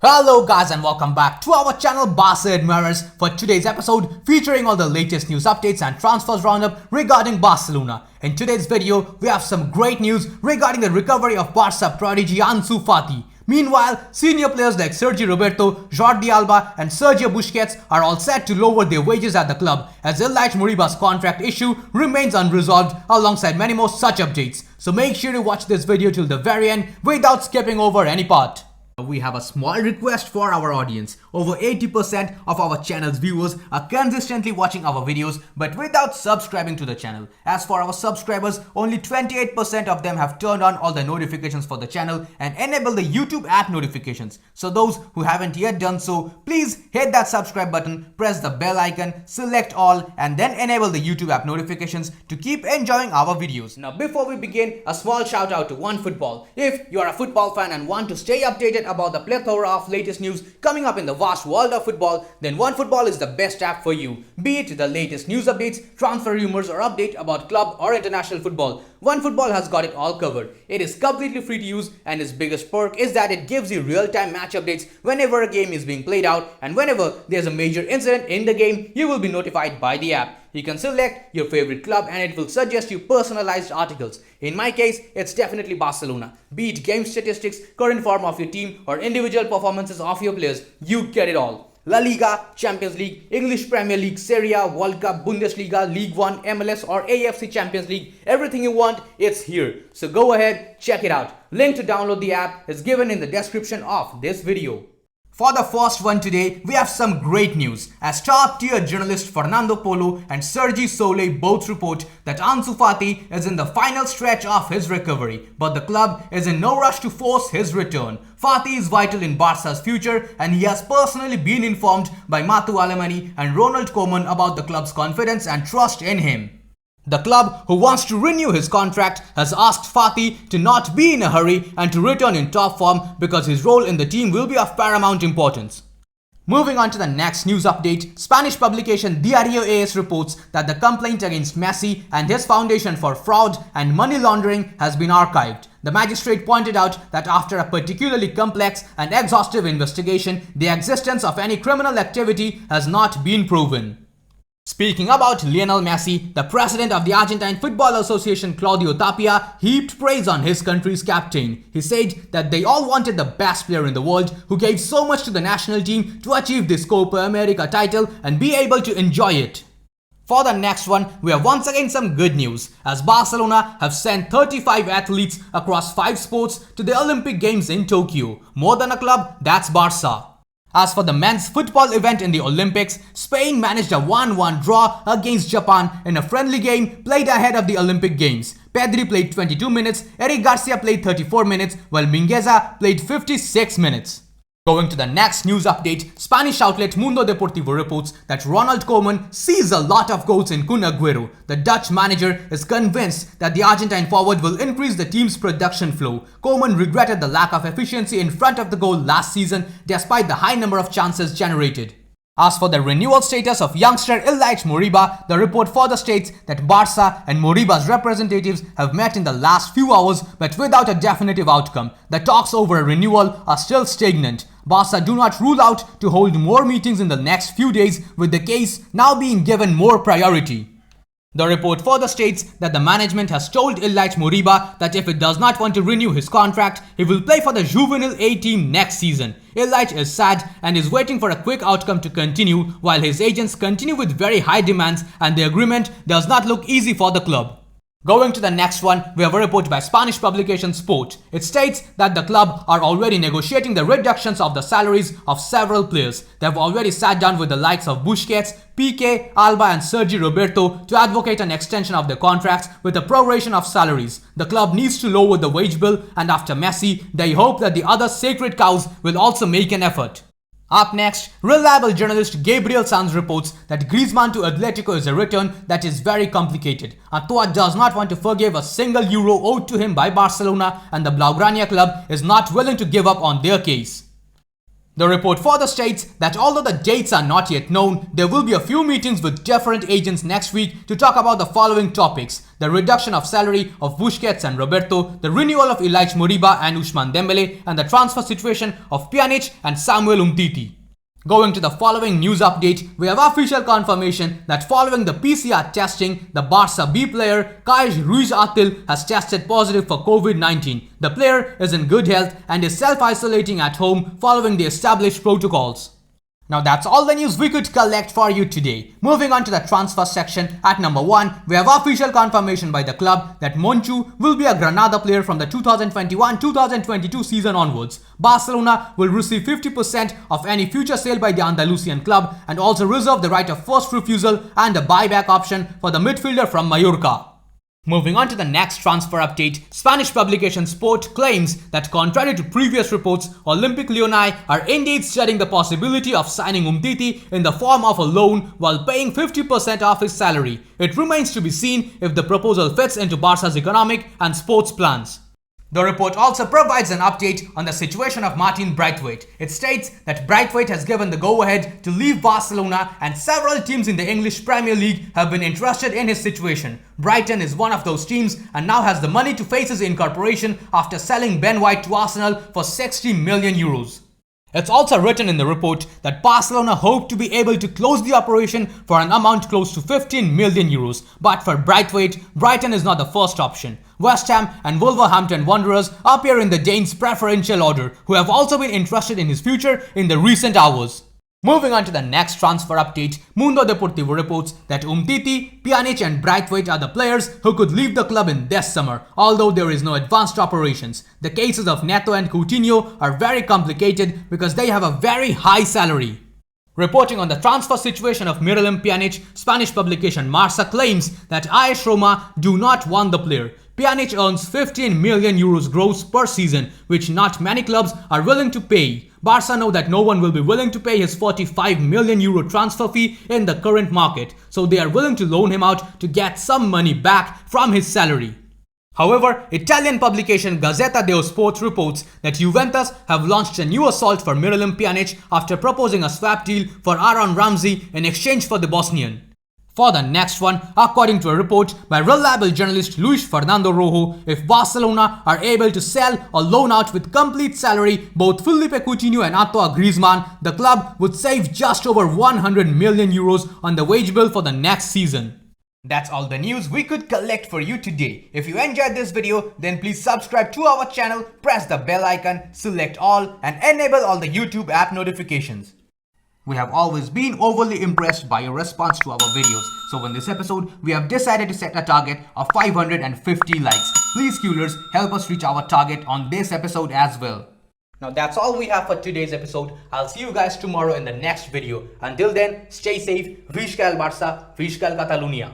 Hello guys and welcome back to our channel Barca Admirers for today's episode featuring all the latest news updates and transfers roundup regarding Barcelona. In today's video, we have some great news regarding the recovery of Barca prodigy Ansu Fati. Meanwhile, senior players like Sergi, Roberto, Jordi, Alba and Sergio Busquets are all set to lower their wages at the club as Ilaix Moriba's contract issue remains unresolved alongside many more such updates. So make sure to watch this video till the very end without skipping over any part. We have a small request for our audience. Over 80% of our channel's viewers are consistently watching our videos but without subscribing to the channel. As for our subscribers, only 28% of them have turned on all the notifications for the channel and enabled the YouTube app notifications. So those who haven't yet done so, please hit that subscribe button, press the bell icon, select all and then enable the YouTube app notifications to keep enjoying our videos. Now before we begin, a small shout out to OneFootball. If you are a football fan and want to stay updated about the plethora of latest news coming up in the vast world of football, then OneFootball is the best app for you. Be it the latest news updates, transfer rumors or update about club or international football, OneFootball has got it all covered. It is completely free to use and its biggest perk is that it gives you real-time match updates whenever a game is being played out, and whenever there's a major incident in the game, you will be notified by the app. You can select your favorite club and it will suggest you personalized articles. In my case, it's definitely Barcelona. Be it game statistics, current form of your team or individual performances of your players, you get it all. La Liga, Champions League, English Premier League, Serie A, World Cup, Bundesliga, League One, MLS or AFC Champions League, everything you want, it's here. So go ahead, check it out. Link to download the app is given in the description of this video. For the first one today, we have some great news as top-tier journalist Fernando Polo and Sergi both report that Ansu Fati is in the final stretch of his recovery, but the club is in no rush to force his return. Fati is vital in Barca's future and he has personally been informed by Matu Alemany and Ronald Koeman about the club's confidence and trust in him. The club, who wants to renew his contract, has asked Fati to not be in a hurry and to return in top form because his role in the team will be of paramount importance. Moving on to the next news update, Spanish publication Diario AS reports that the complaint against Messi and his foundation for fraud and money laundering has been archived. The magistrate pointed out that after a particularly complex and exhaustive investigation, the existence of any criminal activity has not been proven. Speaking about Lionel Messi, the president of the Argentine Football Association Claudio Tapia heaped praise on his country's captain. He said that they all wanted the best player in the world who gave so much to the national team to achieve this Copa America title and be able to enjoy it. For the next one, we have once again some good news as Barcelona have sent 35 athletes across 5 sports to the Olympic Games in Tokyo. More than a club, that's Barca. As for the men's football event in the Olympics, Spain managed a 1-1 draw against Japan in a friendly game played ahead of the Olympic Games. Pedri played 22 minutes, Eric Garcia played 34 minutes, while Mingueza played 56 minutes. Going to the next news update, Spanish outlet Mundo Deportivo reports that Ronald Koeman sees a lot of goals in Kun Aguero. The Dutch manager is convinced that the Argentine forward will increase the team's production flow. Koeman regretted the lack of efficiency in front of the goal last season despite the high number of chances generated. As for the renewal status of youngster Ilaix Moriba, the report further states that Barca and Moriba's representatives have met in the last few hours but without a definitive outcome. The talks over a renewal are still stagnant. Barca do not rule out to hold more meetings in the next few days, with the case now being given more priority. The report further states that the management has told Ilaix Moriba that if it does not want to renew his contract, he will play for the Juvenil A team next season. Ilaix is sad and is waiting for a quick outcome to continue, while his agents continue with very high demands and the agreement does not look easy for the club. Going to the next one, we have a report by Spanish publication Sport. It states that the club are already negotiating the reductions of the salaries of several players. They have already sat down with the likes of Busquets, Pique, Alba and Sergi Roberto to advocate an extension of their contracts with a proration of salaries. The club needs to lower the wage bill and after Messi, they hope that the other sacred cows will also make an effort. Up next, reliable journalist Gabriel Sanz reports that Griezmann to Atletico is a return that is very complicated. Artois does not want to forgive a single euro owed to him by Barcelona and the Blaugrana club is not willing to give up on their case. The report further states that although the dates are not yet known, there will be a few meetings with different agents next week to talk about the following topics: the reduction of salary of Busquets and Roberto, the renewal of Ilaix, Moriba and Ousmane Dembele, and the transfer situation of Pjanic and Samuel Umtiti. Going to the following news update, we have official confirmation that following the PCR testing, the Barca B player Kai Ruiz Atil has tested positive for COVID-19. The player is in good health and is self-isolating at home following the established protocols. Now that's all the news we could collect for you today. Moving on to the transfer section, at number 1, we have official confirmation by the club that Monchu will be a Granada player from the 2021-2022 season onwards. Barcelona will receive 50% of any future sale by the Andalusian club and also reserve the right of first refusal and a buyback option for the midfielder from Mallorca. Moving on to the next transfer update, Spanish publication Sport claims that contrary to previous reports, Olympique Lyonnais are indeed studying the possibility of signing Umtiti in the form of a loan while paying 50% of his salary. It remains to be seen if the proposal fits into Barca's economic and sports plans. The report also provides an update on the situation of Martin Braithwaite. It states that Braithwaite has given the go-ahead to leave Barcelona and several teams in the English Premier League have been interested in his situation. Brighton is one of those teams and now has the money to face his incorporation after selling Ben White to Arsenal for 60 million euros. It's also written in the report that Barcelona hope to be able to close the operation for an amount close to 15 million euros. But for Braithwaite, Brighton is not the first option. West Ham and Wolverhampton Wanderers appear in the Danes' preferential order, who have also been interested in his future in the recent hours. Moving on to the next transfer update, Mundo Deportivo reports that Umtiti, Pjanic and Braithwaite are the players who could leave the club in this summer, although there is no advanced operations. The cases of Neto and Coutinho are very complicated because they have a very high salary. Reporting on the transfer situation of Miralem Pjanic, Spanish publication Marca claims that AS Roma do not want the player. Pjanic earns 15 million euros gross per season, which not many clubs are willing to pay. Barca know that no one will be willing to pay his 45 million euro transfer fee in the current market, so they are willing to loan him out to get some money back from his salary. However, Italian publication Gazzetta dello Sport reports that Juventus have launched a new assault for Miralem Pjanic after proposing a swap deal for Aaron Ramsey in exchange for the Bosnian. For the next one, according to a report by reliable journalist Luis Fernando Rojo, if Barcelona are able to sell or loan out with complete salary both Philippe Coutinho and Antoine Griezmann, the club would save just over 100 million euros on the wage bill for the next season. That's all the news we could collect for you today. If you enjoyed this video, then please subscribe to our channel, press the bell icon, select all and enable all the YouTube app notifications. We have always been overly impressed by your response to our videos, so in this episode, we have decided to set a target of 550 likes. Please Coolers, help us reach our target on this episode as well. Now that's all we have for today's episode. I'll see you guys tomorrow in the next video. Until then, stay safe. Visca el Barça, Visca el Catalunya.